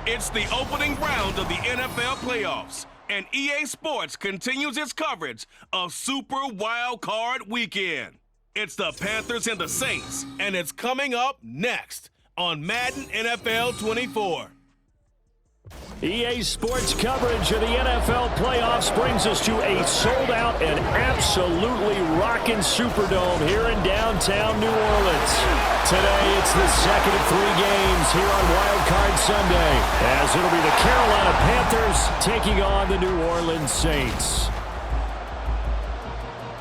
It's the opening round of the NFL playoffs, and EA Sports continues its coverage of Super Wild Card Weekend. It's the Panthers and the Saints, and it's coming up next on Madden NFL 24. EA Sports coverage of the NFL playoffs brings us to a sold-out and absolutely rocking Superdome here in downtown New Orleans. Today, it's the second of 3 games here on Wild Card Sunday, as it'll be the Carolina Panthers taking on the New Orleans Saints.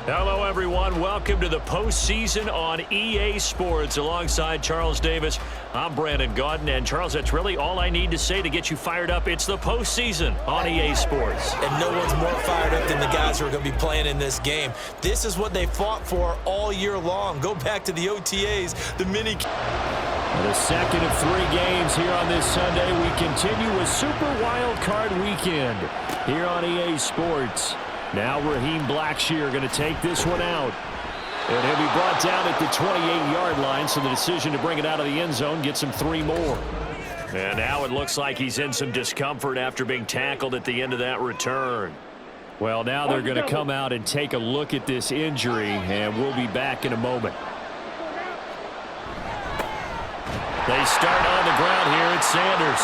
Hello, everyone. Welcome to the postseason on EA Sports. Alongside Charles Davis, I'm Brandon Gaudin. And, Charles, that's really all I need to say to get you fired up. It's the postseason on EA Sports. And no one's more fired up than the guys who are going to be playing in this game. This is what they fought for all year long. Go back to the OTAs, the mini... The second of 3 games here on this Sunday. We continue with Super Wild Card Weekend here on EA Sports. Now Raheem Blackshear going to take this one out. And he'll be brought down at the 28-yard line, so the decision to bring it out of the end zone gets him 3 more. And now it looks like he's in some discomfort after being tackled at the end of that return. Well, now they're going to come out and take a look at this injury, and we'll be back in a moment. They start on the ground here at Sanders.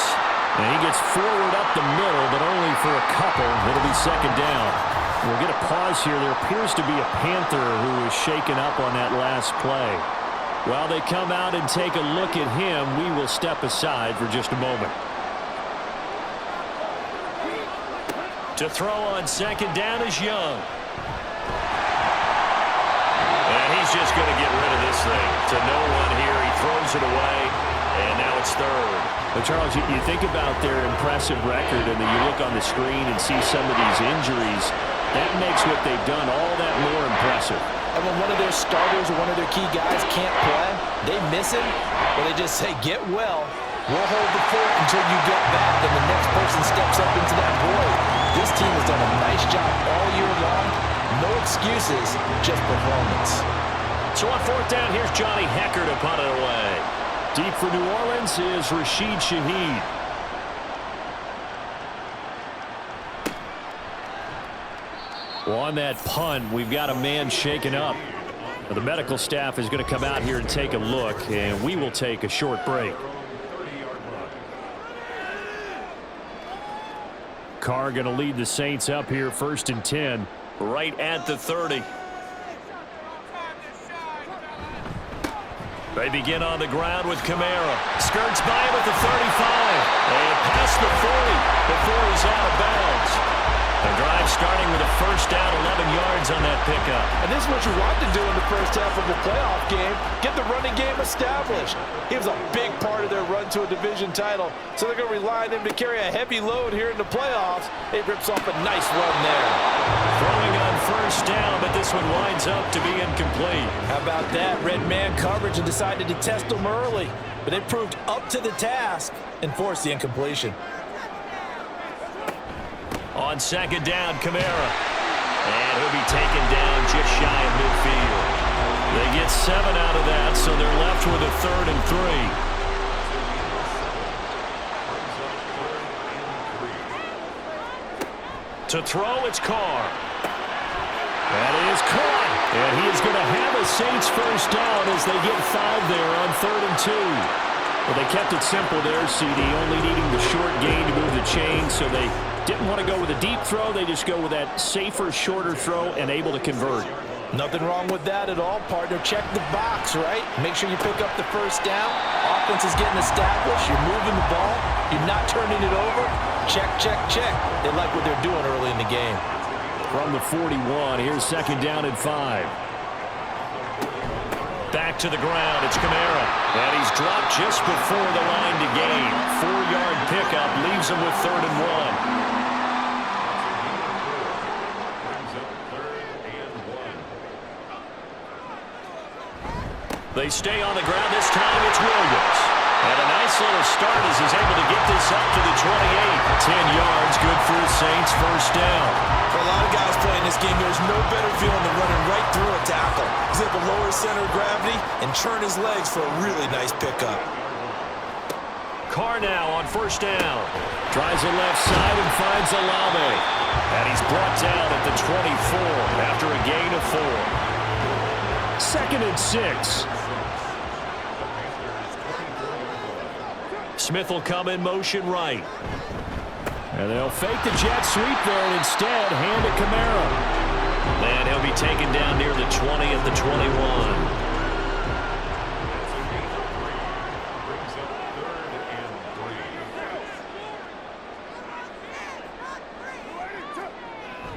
And he gets forward up the middle, but only for a couple. It'll be second down. We'll get a pause here. There appears to be a Panther who is shaken up on that last play. While they come out and take a look at him, we will step aside for just a moment. To throw on second down is Young. And he's just going to get rid of this thing. To no one here. He throws it away, and now it's third. But, Charles, you think about their impressive record, and then you look on the screen and see some of these injuries. That makes what they've done all that more impressive. And when one of their starters or one of their key guys can't play, they miss him, or they just say, get well. We'll hold the fort until you get back, and the next person steps up into that void. This team has done a nice job all year long. No excuses, just performance. So on fourth down, here's Johnny Hecker to punt it away. Deep for New Orleans is Rashid Shaheed. Well, on that punt, we've got a man shaken up. Now, the medical staff is going to come out here and take a look, and we will take a short break. Carr going to lead the Saints up here, 1st and 10, right at the 30. They begin on the ground with Kamara. Skirts by him at the 35. And past the 40 before he's out of bounds. The drive starting with a first down, 11 yards on that pickup. And this is what you want to do in the first half of a playoff game. Get the running game established. He was a big part of their run to a division title. So they're going to rely on him to carry a heavy load here in the playoffs. He rips off a nice run there. Throwing on first down, but this one winds up to be incomplete. How about that? Red man coverage and decided to test him early. But it proved up to the task and forced the incompletion. On second down, Kamara. And he'll be taken down just shy of midfield. They get 7 out of that, so they're left with a 3rd and 3. To throw, it's Carr. That is caught. And he is going to have a Saints first down as they get 5 there on 3rd and 2. Well, they kept it simple there, CD, only needing the short gain to move the chain, so they didn't want to go with a deep throw. They just go with that safer, shorter throw and able to convert. Nothing wrong with that at all, partner. Check the box, right? Make sure you pick up the first down. Offense is getting established. You're moving the ball. You're not turning it over. Check, check, check. They like what they're doing early in the game. From the 41, here's second down and 5. Back to the ground, it's Kamara. And he's dropped just before the line to gain. 4-yard pickup leaves him with 3rd and 1. They stay on the ground. This time it's Williams. And a nice little start as he's able to get this up to the 28. 10 yards, good for the Saints, first down. For a lot of guys playing this game, there's no better feeling than running right through a tackle. He's able to lower his center of gravity and churn his legs for a really nice pickup. Carr now on first down. Tries the left side and finds Olave. And he's brought down at the 24 after a gain of 4. 2nd and 6. Smith will come in motion right. And they'll fake the jet sweep there and instead hand it Kamara. And he'll be taken down near the 20 at the 21.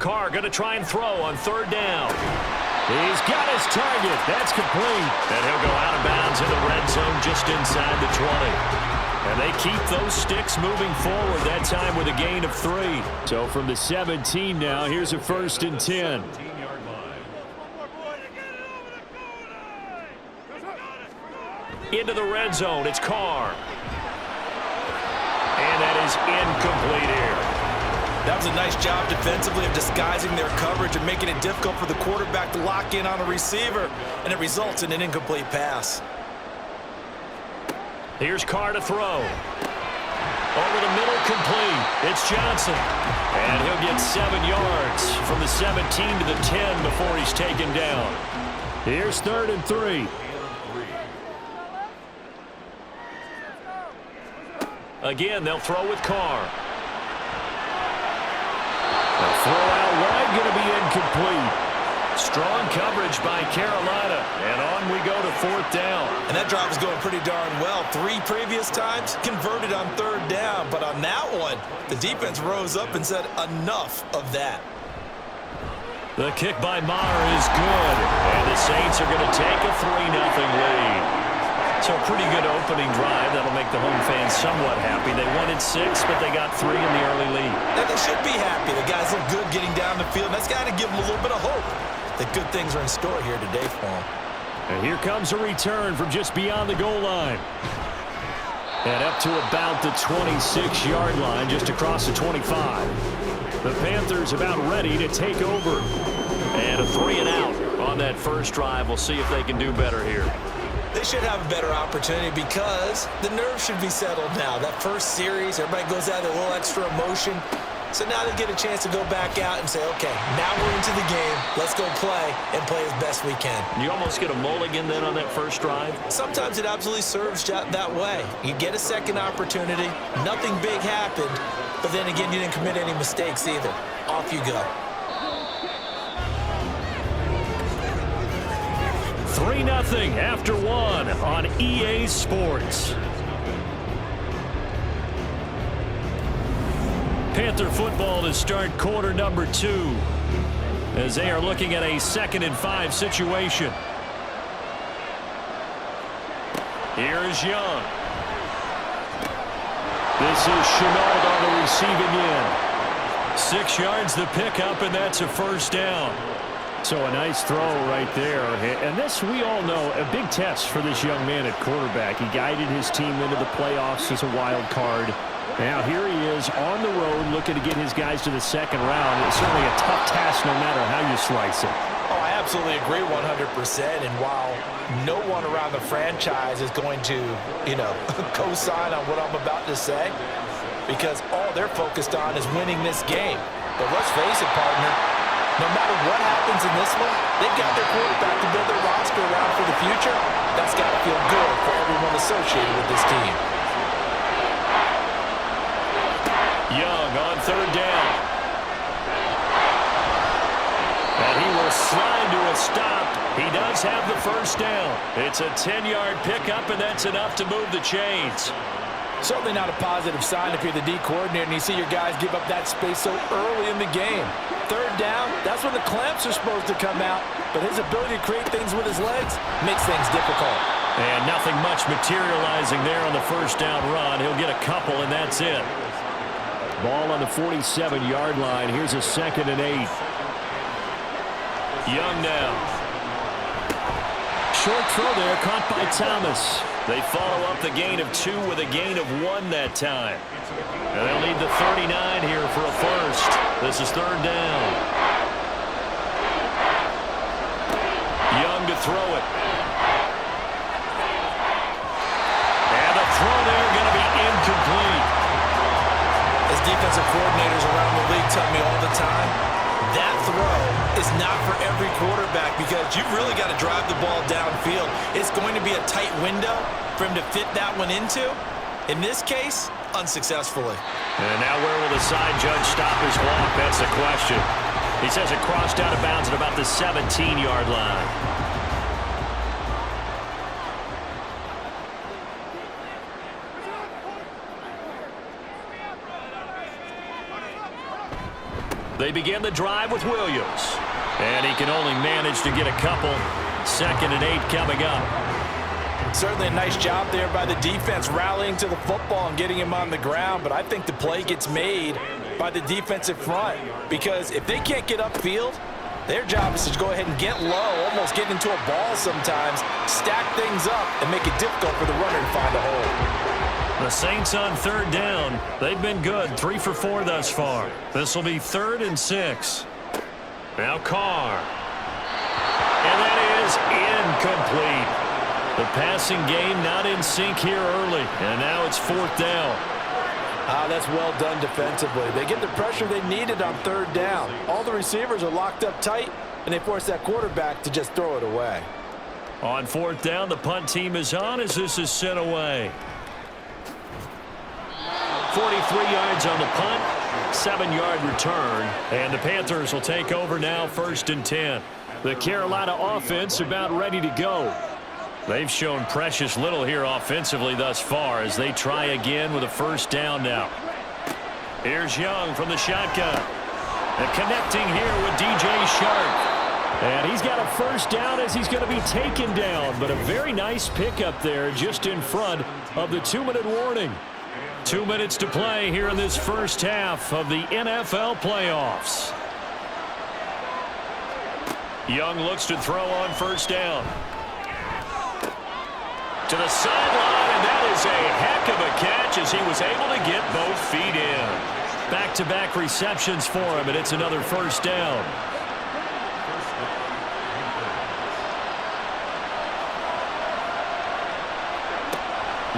Carr going to try and throw on 3rd down. He's got his target. That's complete. And he'll go out of bounds in the red zone just inside the 20. And they keep those sticks moving forward, that time with a gain of 3. So from the 17 now, here's a 1st and 10. Into the red zone, it's Carr. And that is incomplete here. That was a nice job defensively of disguising their coverage and making it difficult for the quarterback to lock in on a receiver, and it results in an incomplete pass. Here's Carr to throw. Over the middle, complete. It's Johnson. And he'll get 7 yards from the 17 to the 10 before he's taken down. Here's 3rd and 3. Again, they'll throw with Carr. The throw out wide going to be incomplete. Strong coverage by Carolina, and on we go to 4th down. And that drive is going pretty darn well. 3 previous times converted on 3rd down, but on that one, the defense rose up and said enough of that. The kick by Maher is good, and the Saints are going to take a 3-0 lead. So a pretty good opening drive. That'll make the home fans somewhat happy. They wanted 6, but they got 3 in the early lead. And they should be happy. The guys look good getting down the field. That's got to give them a little bit of hope that good things are in store here today for them. And here comes a return from just beyond the goal line. And up to about the 26-yard line, just across the 25. The Panthers about ready to take over. And a 3-and-out on that first drive. We'll see if they can do better here. They should have a better opportunity because the nerves should be settled now. That first series, everybody goes out with a little extra emotion. So now they get a chance to go back out and say, okay, now we're into the game. Let's go play and play as best we can. You almost get a mulligan then on that first drive? Sometimes it absolutely serves that way. You get a second opportunity. Nothing big happened. But then again, you didn't commit any mistakes either. Off you go. 3-0 after 1 on EA Sports. Panther football to start quarter number 2 as they are looking at a 2nd and 5 situation. Here is Young. This is Chenault on the receiving end. 6 yards the pickup, and that's a 1st down. So a nice throw right there. And this, we all know, a big test for this young man at quarterback. He guided his team into the playoffs as a wild card. Now here he is on the road looking to get his guys to the 2nd round. It's certainly a tough task no matter how you slice it. Oh, I absolutely agree 100%. And while no one around the franchise is going to, co-sign on what I'm about to say, because all they're focused on is winning this game. But let's face it, partner, no matter what happens in this one, they've got their quarterback to build their roster around for the future. That's got to feel good for everyone associated with this team. Young on 3rd down. And he will slide to a stop. He does have the 1st down. It's a 10-yard pickup, and that's enough to move the chains. Certainly not a positive sign if you're the D coordinator and you see your guys give up that space so early in the game. 3rd down, that's when the clamps are supposed to come out, but his ability to create things with his legs makes things difficult. And nothing much materializing there on the 1st down run. He'll get a couple, and that's it. Ball on the 47-yard line. Here's a 2nd and 8. Young now. Short throw there, caught by Thomas. They follow up the gain of 2 with a gain of 1 that time. And they'll need the 39 here for a 1st. This is 3rd down. Young to throw it. And the throw there going to be incomplete. of time, that throw is not for every quarterback because you've really got to drive the ball downfield. It's going to be a tight window for him to fit that one into. In this case, unsuccessfully. And now where will the side judge stop his walk? That's the question. He says it crossed out of bounds at about the 17-yard line. They begin the drive with Williams. And he can only manage to get a couple. 2nd and 8 coming up. Certainly a nice job there by the defense rallying to the football and getting him on the ground. But I think the play gets made by the defensive front. Because if they can't get upfield, their job is to go ahead and get low, almost get into a ball sometimes, stack things up, and make it difficult for the runner to find a hole. The Saints on 3rd down. They've been good, 3 for 4 thus far. This will be 3rd and 6. Now Carr. And that is incomplete. The passing game not in sync here early. And now it's 4th down. That's well done defensively. They get the pressure they needed on 3rd down. All the receivers are locked up tight, and they force that quarterback to just throw it away. On 4th down, the punt team is on as this is sent away. 43 yards on the punt, 7-yard return, and the Panthers will take over now 1st and 10. The Carolina offense about ready to go. They've shown precious little here offensively thus far as they try again with a 1st down now. Here's Young from the shotgun. And connecting here with DJ Shark. And he's got a 1st down as he's going to be taken down, but a very nice pickup there just in front of the 2-minute warning. 2 minutes to play here in this first half of the NFL playoffs. Young looks to throw on 1st down. To the sideline, and that is a heck of a catch as he was able to get both feet in. Back-to-back receptions for him, and it's another 1st down.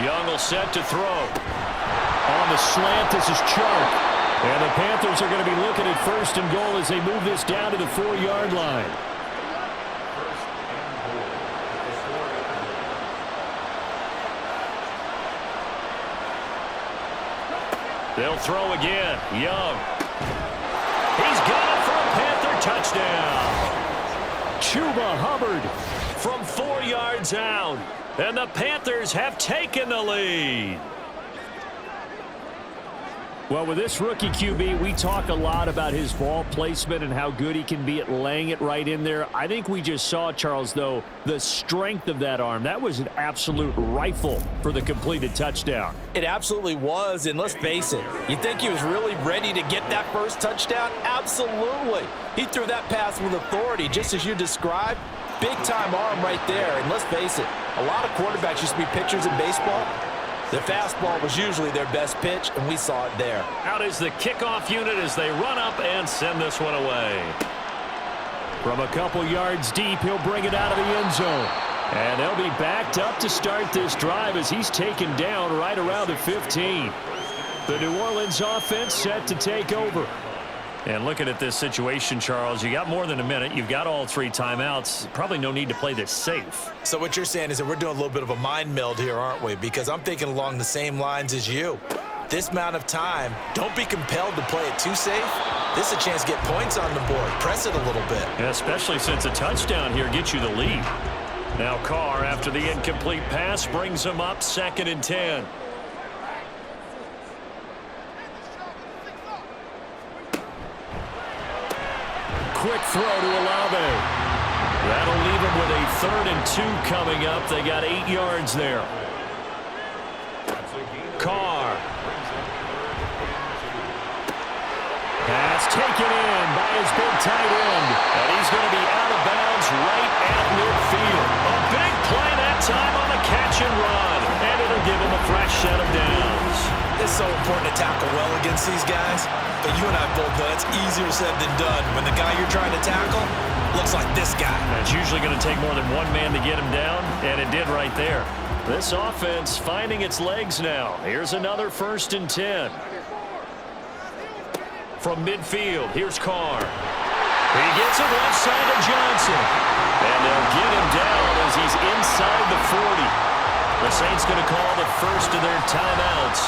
Young will set to throw. On the slant, this is Chark. And the Panthers are going to be looking at 1st and goal as they move this down to the 4-yard line. They'll throw again. Young. He's got it for a Panther touchdown. Chuba Hubbard from 4 yards out. And the Panthers have taken the lead. Well, with this rookie QB, we talk a lot about his ball placement and how good he can be at laying it right in there. I think we just saw, Charles, though, the strength of that arm. That was an absolute rifle for the completed touchdown. It absolutely was, and let's face it, you think he was really ready to get that 1st touchdown? Absolutely. He threw that pass with authority, just as you described. Big-time arm right there, and let's face it, a lot of quarterbacks used to be pitchers in baseball. The fastball was usually their best pitch, and we saw it there. Out is the kickoff unit as they run up and send this one away. From a couple yards deep, he'll bring it out of the end zone. And they'll be backed up to start this drive as he's taken down right around the 15. The New Orleans offense set to take over. And looking at this situation, Charles, you got more than a minute. You've got all 3 timeouts. Probably no need to play this safe. So what you're saying is that we're doing a little bit of a mind meld here, aren't we? Because I'm thinking along the same lines as you. This amount of time, don't be compelled to play it too safe. This is a chance to get points on the board. Press it a little bit. Yeah, especially since a touchdown here gets you the lead. Now Carr, after the incomplete pass, brings him up 2nd and 10. Quick throw to Olave. That'll leave him with a 3rd and 2 coming up. They got 8 yards there. Carr. Pass taken in by his big tight end. And he's going to be out of bounds right at midfield. A big play that time on the catch and run. And it'll give him a fresh set of downs. It's so important to tackle well against these guys. But you and I both know it's easier said than done when the guy you're trying to tackle looks like this guy. It's usually going to take more than one man to get him down, and it did right there. This offense finding its legs now. Here's another 1st and 10. from midfield. Here's Carr. He gets it left side to Johnson. And they'll get him down as he's inside the 40. The Saints going to call the first of their timeouts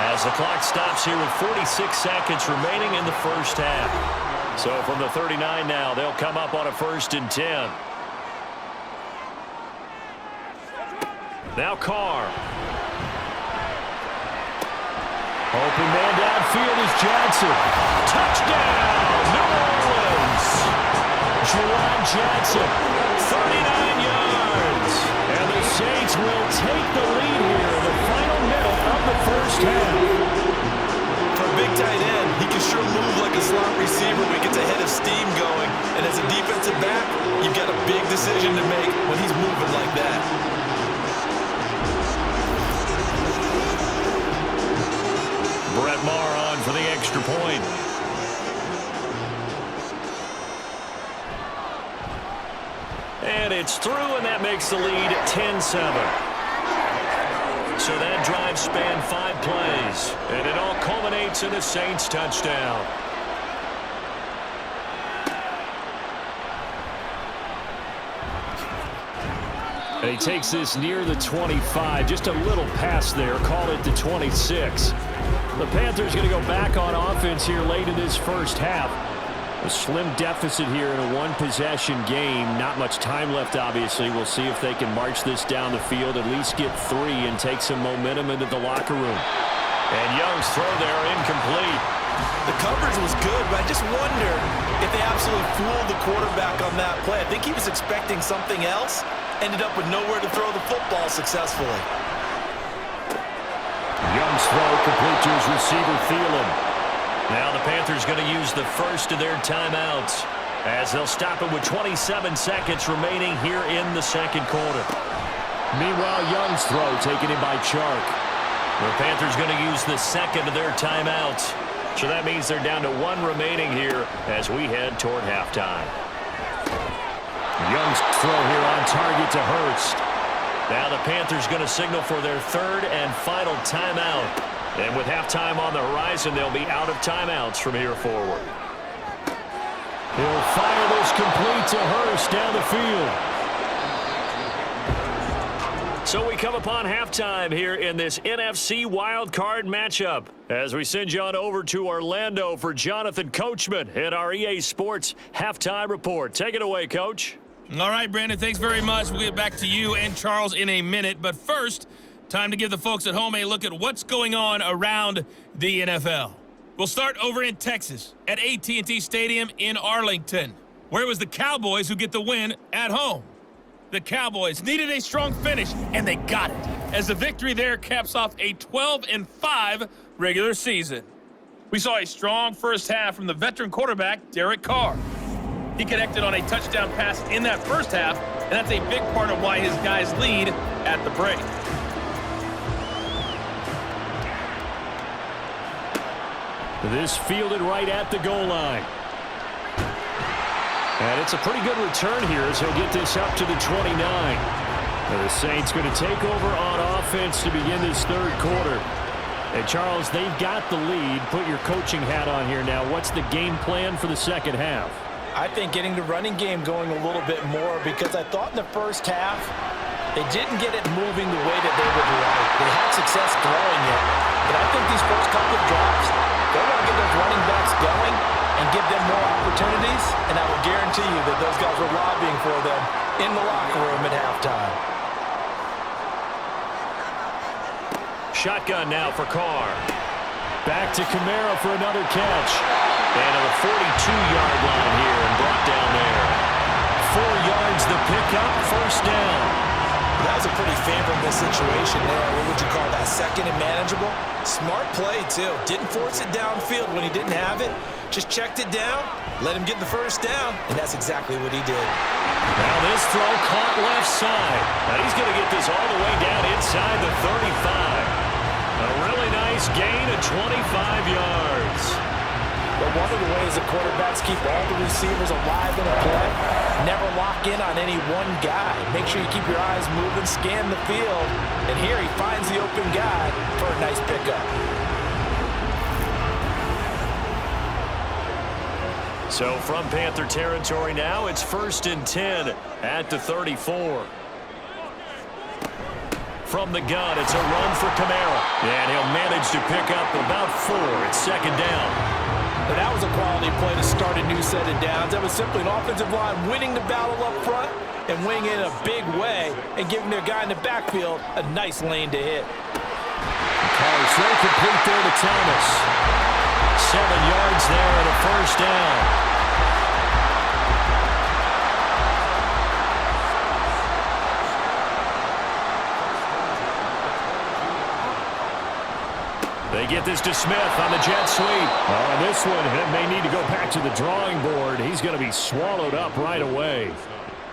as the clock stops here with 46 seconds remaining in the first half. So from the 39 now, they'll come up on a 1st and 10. Now Carr. Open man downfield is Johnson. Touchdown, New Orleans. Juwan Johnson, 39 yards. And the Saints will take the lead here in the final minute of the first half. For a big tight end, he can sure move like a slot receiver when he gets a head of steam going. And as a defensive back, you've got a big decision to make when he's moving like that. Brett Maher on for the extra point. And it's through, and that makes the lead 10-7. So that drive spanned 5 plays, and it all culminates in a Saints touchdown. And he takes this near the 25, just a little pass there, call it the 26. The Panthers going to go back on offense here late in this first half. A slim deficit here in a one-possession game. Not much time left, obviously. We'll see if they can march this down the field, at least get 3 and take some momentum into the locker room. And Young's throw there incomplete. The coverage was good, but I just wonder if they absolutely fooled the quarterback on that play. I think he was expecting something else. Ended up with nowhere to throw the football successfully. Young's throw complete to his receiver, Thielen. Now the Panthers going to use the first of their timeouts as they'll stop it with 27 seconds remaining here in the second quarter. Meanwhile, Young's throw taken in by Chark. The Panthers going to use the second of their timeouts. So that means they're down to 1 remaining here as we head toward halftime. Young's throw here on target to Hurst. Now the Panthers going to signal for their 3rd and final timeout. And with halftime on the horizon, they'll be out of timeouts from here forward. He'll fire this complete to Hurst down the field. So we come upon halftime here in this NFC wildcard matchup as we send you on over to Orlando for Jonathan Coachman in our EA Sports halftime report. Take it away, Coach. All right, Brandon, thanks very much. We'll get back to you and Charles in a minute. But first, time to give the folks at home a look at what's going on around the NFL. We'll start over in Texas at AT&T Stadium in Arlington, where it was the Cowboys who get the win at home. The Cowboys needed a strong finish, and they got it, as the victory there caps off a 12-5 regular season. We saw a strong first half from the veteran quarterback, Derek Carr. He connected on a touchdown pass in that first half, and that's a big part of why his guys lead at the break. This fielded right at the goal line. And it's a pretty good return here as he'll get this up to the 29. And the Saints going to take over on offense to begin this third quarter. And Charles, they've got the lead. Put your coaching hat on here now. What's the game plan for the second half? I think getting the running game going a little bit more, because I thought in the first half they didn't get it moving the way that they would like. They had success throwing it, but I think these first couple of drives, they want to get those running backs going and give them more opportunities, and I will guarantee you that those guys were lobbying for them in the locker room at halftime. Shotgun now for Carr. Back to Kamara for another catch. And on the 42-yard line here and brought down there. 4 yards the pickup, first down. That was a pretty favorable situation there. What would you call that? Second and manageable? Smart play, too. Didn't force it downfield when he didn't have it. Just checked it down, let him get the first down, and that's exactly what he did. Now this throw caught left side. Now he's going to get this all the way down inside the 35. A really nice gain of 25 yards. But one of the ways the quarterbacks keep all the receivers alive in a play, never lock in on any one guy. Make sure you keep your eyes moving, scan the field, and here he finds the open guy for a nice pickup. So from Panther territory now, it's 1st and 10 at the 34. From the gun, it's a run for Kamara. And he'll manage to pick up about 4. It's 2nd down. But that was a quality play to start a new set of downs. That was simply an offensive line winning the battle up front and winning in a big way and giving their guy in the backfield a nice lane to hit. Carr's throw complete there to Thomas. 7 yards there and a 1st down. They get this to Smith on the jet sweep. On this one, he may need to go back to the drawing board. He's going to be swallowed up right away.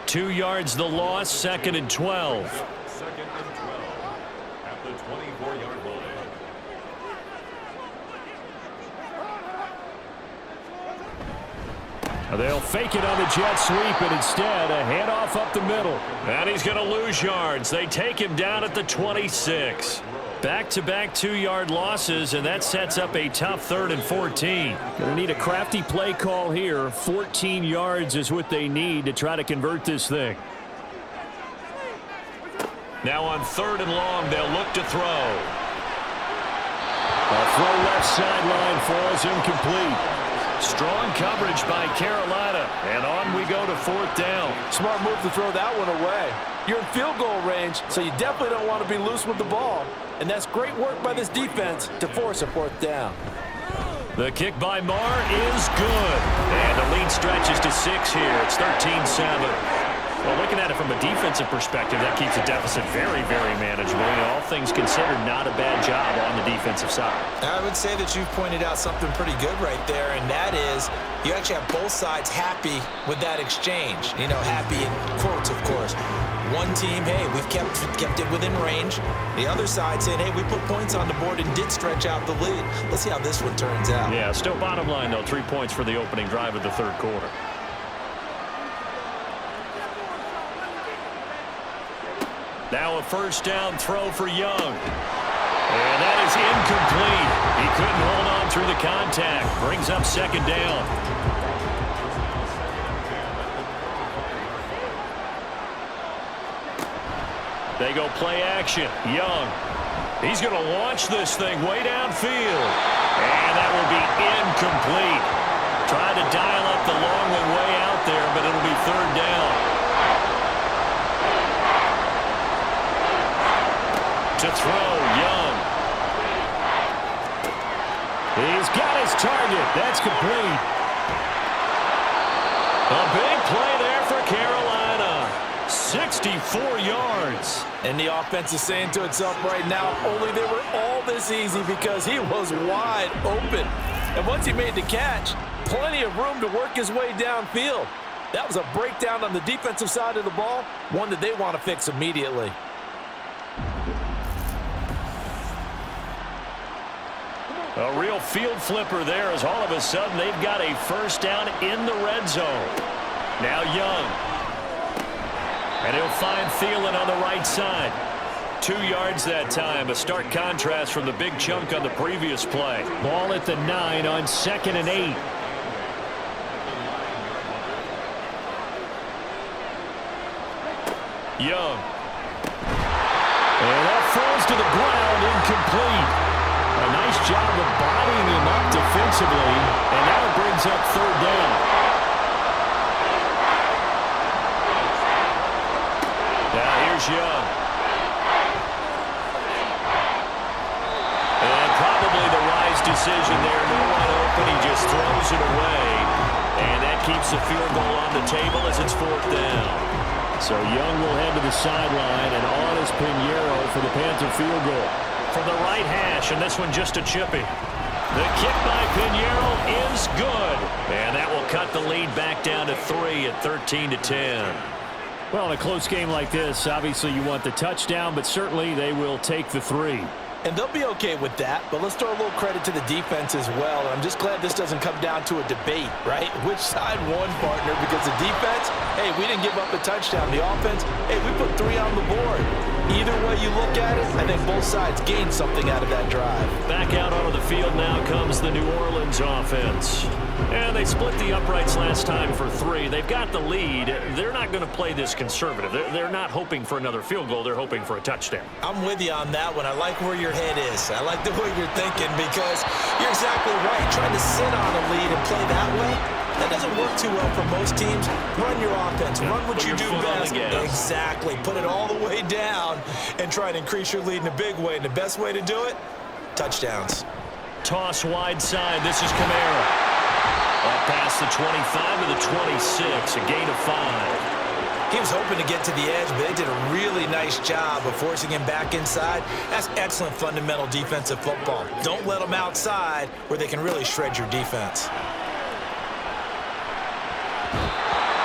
2 yards the loss, 2nd and 12. At the 24-yard line. They'll fake it on the jet sweep, and instead a handoff up the middle. And he's going to lose yards. They take him down at the 26. Back-to-back 2-yard losses, and that sets up a tough 3rd and 14. Going to need a crafty play call here. 14 yards is what they need to try to convert this thing. Now on 3rd and long, they'll look to throw. A throw left sideline falls incomplete. Strong coverage by Carolina, and on we go to 4th down. Smart move to throw that one away. You're in field goal range, so you definitely don't want to be loose with the ball. And that's great work by this defense to force a 4th down. The kick by Marr is good. And the lead stretches to 6 here. It's 13-7. Well, looking at it from a defensive perspective, that keeps the deficit very, very manageable. And all things considered, not a bad job on the defensive side. I would say that you've pointed out something pretty good right there, and that is you actually have both sides happy with that exchange. You know, happy in quotes, of course. One team, hey, we've kept it within range. The other side saying, hey, we put points on the board and did stretch out the lead. Let's see how this one turns out. Yeah, still bottom line, though, 3 points for the opening drive of the 3rd quarter. Now a 1st down throw for Young. And that is incomplete. He couldn't hold on through the contact. Brings up 2nd down. They go play action. Young. He's going to launch this thing way downfield. And that will be incomplete. Tried to dial up the long one way out there, but it'll be 3rd down. To throw, Young. He's got his target. That's complete. A big play there for Carolina. 64 yards. And the offense is saying to itself right now, only they were all this easy because he was wide open. And once he made the catch, plenty of room to work his way downfield. That was a breakdown on the defensive side of the ball, one that they want to fix immediately. A real field flipper there as all of a sudden they've got a 1st down in the red zone. Now Young. And he'll find Thielen on the right side. 2 yards that time. A stark contrast from the big chunk on the previous play. Ball at the 9 on 2nd and 8. Young. And that falls to the ground, incomplete. A nice job of bodying him up defensively, and now it brings up 3rd down. Now here's Young. And probably the wise decision there. No one open, he just throws it away. And that keeps the field goal on the table as it's 4th down. So Young will head to the sideline, and on is Pinheiro for the Panther field goal. From the right hash, and this one just a chippy. The kick by Pinheiro is good. And that will cut the lead back down to 3 at 13-10. Well, in a close game like this, obviously you want the touchdown, but certainly they will take the 3. And they'll be okay with that, but let's throw a little credit to the defense as well. I'm just glad this doesn't come down to a debate, right? Which side won, partner? Because the defense, hey, we didn't give up a touchdown. The offense, hey, we put 3 on the board. Either way you look at it, I think both sides gained something out of that drive. Back out onto the field now comes the New Orleans offense. And they split the uprights last time for 3. They've got the lead. They're not going to play this conservative. They're not hoping for another field goal. They're hoping for a touchdown. I'm with you on that one. I like where your head is. I like the way you're thinking because you're exactly right. Trying to sit on a lead and play that way, that doesn't work too well for most teams. Run your offense. Run what you do best. Exactly. Put it all the way down and try and increase your lead in a big way. And the best way to do it, touchdowns. Toss wide side. This is Kamara. Up past the 25 to the 26, a gain of 5. He was hoping to get to the edge, but they did a really nice job of forcing him back inside. That's excellent fundamental defensive football. Don't let them outside where they can really shred your defense.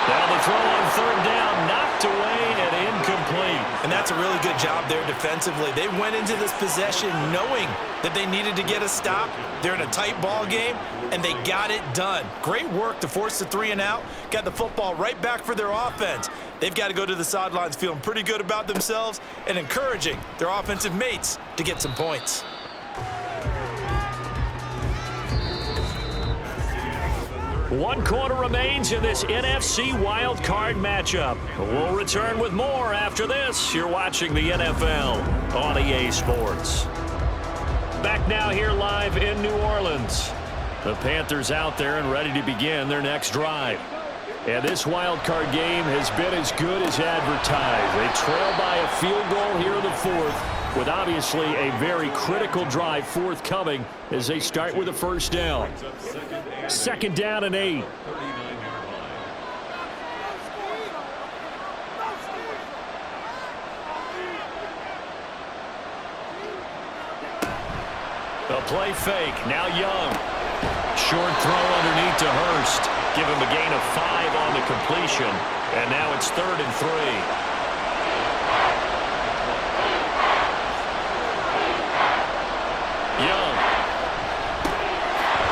Now the throw on 3rd down, knocked away and incomplete. And that's a really good job there defensively. They went into this possession knowing that they needed to get a stop. They're in a tight ball game, and they got it done. Great work to force the 3 and out. Got the football right back for their offense. They've got to go to the sidelines feeling pretty good about themselves and encouraging their offensive mates to get some points. One quarter remains in this NFC Wild Card matchup. We'll return with more after this. You're watching the NFL on EA Sports. Back now here live in New Orleans. The Panthers out there and ready to begin their next drive. And this wild card game has been as good as advertised. They trail by a field goal here in the 4th, with obviously a very critical drive forthcoming as they start with a 1st down. 2nd down and 8. A play fake. Now Young. Short throw underneath to Hurst. Give him a gain of 5 on the completion. And now it's 3rd and 3. Young.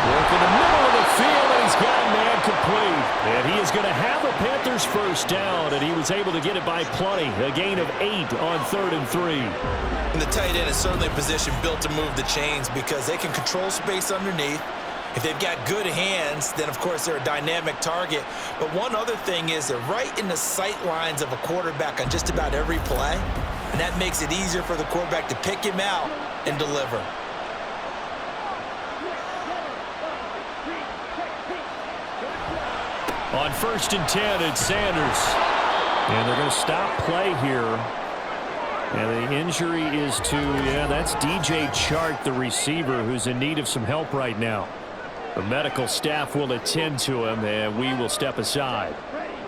Work in the middle of the field, and he's got a man complete. And he is going to have a Panthers 1st down, and he was able to get it by plenty. A gain of 8 on 3rd and 3. And the tight end is certainly a position built to move the chains because they can control space underneath. If they've got good hands, then, of course, they're a dynamic target. But one other thing is they're right in the sight lines of a quarterback on just about every play, and that makes it easier for the quarterback to pick him out and deliver. On 1st and 10, it's Sanders. And they're going to stop play here. And the injury is to, that's DJ Chark, the receiver, who's in need of some help right now. The medical staff will attend to him, and we will step aside.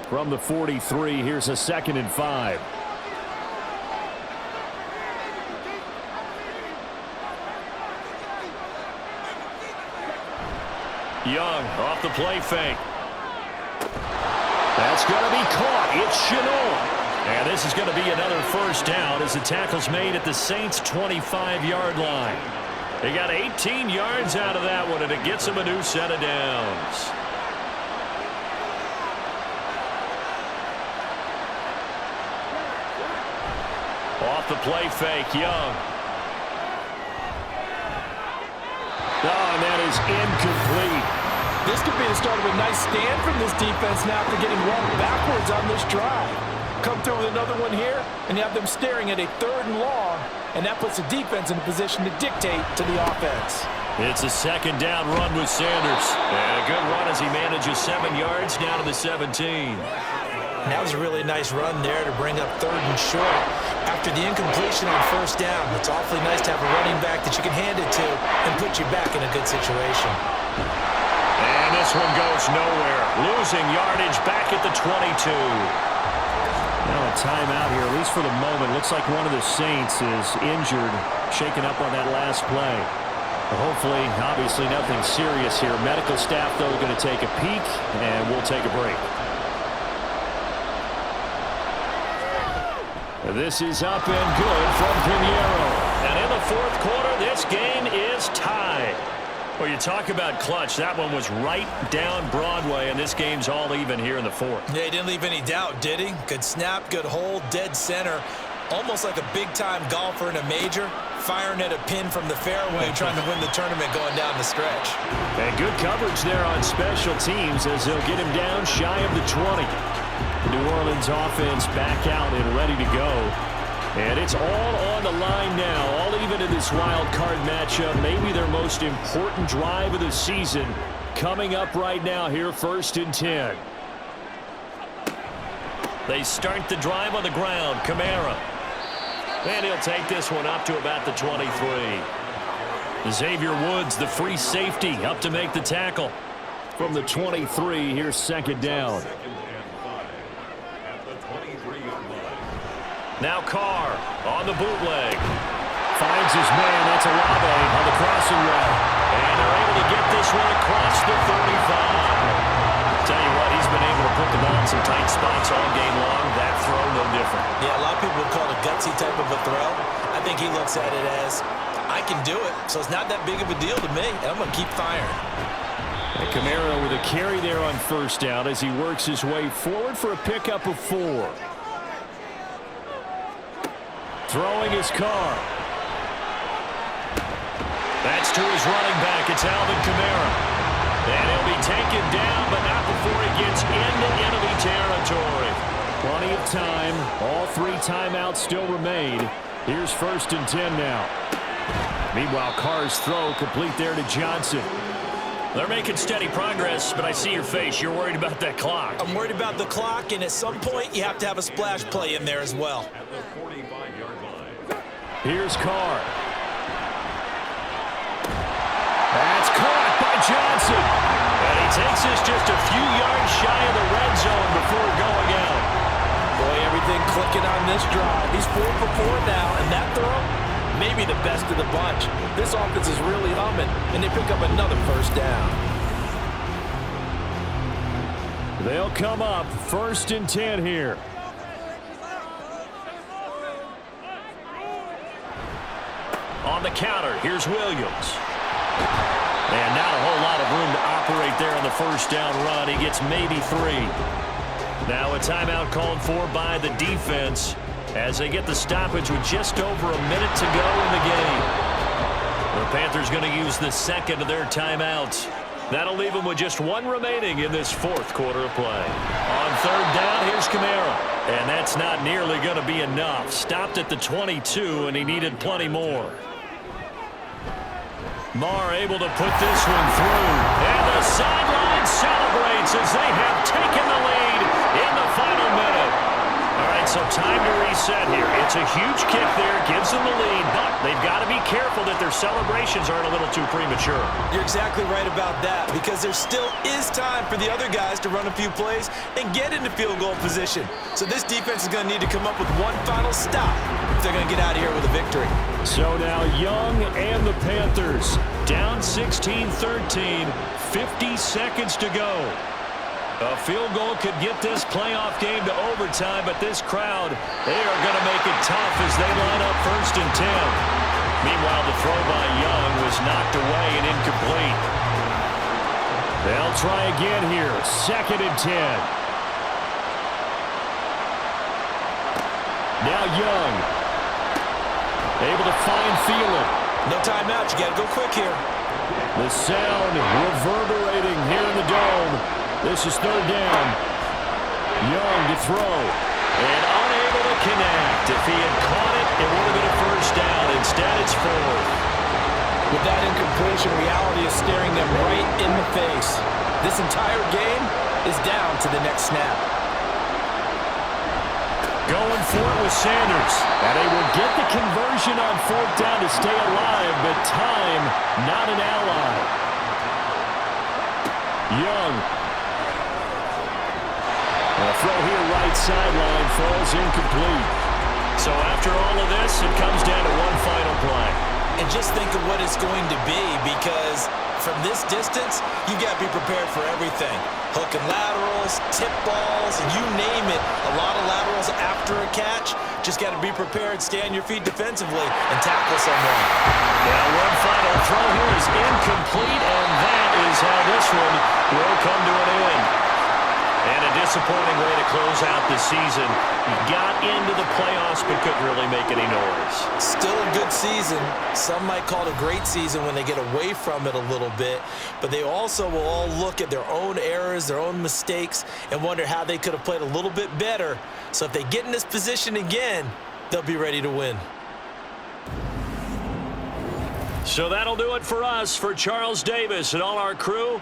From the 43, here's a 2nd and 5. Young off the play fake. That's going to be caught. It's Chenot. And this is going to be another 1st down as the tackle's made at the Saints' 25-yard line. They got 18 yards out of that one, and it gets them a new set of downs. Off the play fake, Young. And that is incomplete. This could be the start of a nice stand from this defense now after getting run backwards on this drive. Come through with another one here, and you have them staring at a 3rd and long, and that puts the defense in a position to dictate to the offense. It's a 2nd down run with Sanders. And a good run as he manages 7 yards down to the 17. And that was a really nice run there to bring up 3rd and short. After the incompletion on 1st down, it's awfully nice to have a running back that you can hand it to and put you back in a good situation. And this one goes nowhere. Losing yardage back at the 22. Now a timeout here, at least for the moment. Looks like one of the Saints is injured, shaken up on that last play. Hopefully, obviously nothing serious here. Medical staff, though, going to take a peek, and we'll take a break. This is up and good from Pinheiro. And in the 4th quarter, this game is tied. Well, you talk about clutch. That one was right down Broadway, and this game's all even here in the 4th. Yeah, he didn't leave any doubt, did he? Good snap, good hold, dead center. Almost like a big-time golfer in a major, firing at a pin from the fairway, trying to win the tournament going down the stretch. And good coverage there on special teams as they'll get him down shy of the 20. The New Orleans offense back out and ready to go. And it's all on the line now, all even in this wild card matchup. Maybe their most important drive of the season coming up right now here, 1st and 10. They start the drive on the ground. Kamara. And he'll take this one up to about the 23. Xavier Woods, the free safety, up to make the tackle. From the 23, here's 2nd down. Now Carr on the bootleg. Finds his man. That's Olave on the crossing route. And they're able to get this one across the 35. Tell you what, he's been able to put the ball in some tight spots all game long. That throw, no different. Yeah, a lot of people would call it a gutsy type of a throw. I think he looks at it as, I can do it, so it's not that big of a deal to me, and I'm going to keep firing. And Kamara with a carry there on 1st down as he works his way forward for a pickup of 4. Throwing his Carr. That's to his running back. It's Alvin Kamara. And he'll be taken down, but not before he gets into enemy territory. Plenty of time. All 3 timeouts still remain. Here's 1st and 10 now. Meanwhile, Carr's throw complete there to Johnson. They're making steady progress, but I see your face. You're worried about that clock. I'm worried about the clock, and at some point, you have to have a splash play in there as well. Here's Carr. That's caught by Johnson. And he takes this just a few yards shy of the red zone before going out. Boy, everything clicking on this drive. He's 4 for 4 now, and that throw, maybe the best of the bunch. This offense is really humming, and they pick up another 1st down. They'll come up 1st and 10 here. On the counter, here's Williams. And not a whole lot of room to operate there on the 1st down run. He gets maybe 3. Now a timeout called for by the defense as they get the stoppage with just over a minute to go in the game. The Panthers going to use the 2nd of their timeouts. That'll leave them with just 1 remaining in this 4th quarter of play. On 3rd down, here's Kamara. And that's not nearly going to be enough. Stopped at the 22, and he needed plenty more. Marr able to put this one through. And the sideline celebrates as they have taken the lead in the final minute. All right, so time to reset here. It's a huge kick there, gives them the lead, but they've got to be careful that their celebrations aren't a little too premature. You're exactly right about that, because there still is time for the other guys to run a few plays and get into field goal position. So this defense is going to need to come up with one final stop if they're going to get out of here with a victory. So now Young and the Panthers down 16-13, 50 seconds to go. A field goal could get this playoff game to overtime, but this crowd, they are going to make it tough as they line up 1st and 10. Meanwhile, the throw by Young was knocked away and incomplete. They'll try again here, 2nd and 10. Now Young, able to find Thielen. No timeout. You got to go quick here. The sound reverberating here in the dome. This is 3rd down. Young to throw. And unable to connect. If he had caught it, it would have been a 1st down. Instead, it's 4th. With that incompletion, reality is staring them right in the face. This entire game is down to the next snap. Going for it with Sanders. And they will get the conversion on 4th down to stay alive, but time not an ally. Young. A throw here right sideline falls incomplete. So after all of this, it comes down to one final play. And just think of what it's going to be, because from this distance, you got to be prepared for everything. Hook and laterals, tip balls, and you name it. A lot of laterals after a catch. Just got to be prepared, stay on your feet defensively, and tackle someone. Now one final throw here is incomplete, and that is how this one will come to an end. And a disappointing way to close out the season. You got into the playoffs but couldn't really make any noise. Still a good season. Some might call it a great season when they get away from it a little bit. But they also will all look at their own errors, their own mistakes, and wonder how they could have played a little bit better. So if they get in this position again, they'll be ready to win. So that'll do it for us. For Charles Davis and all our crew,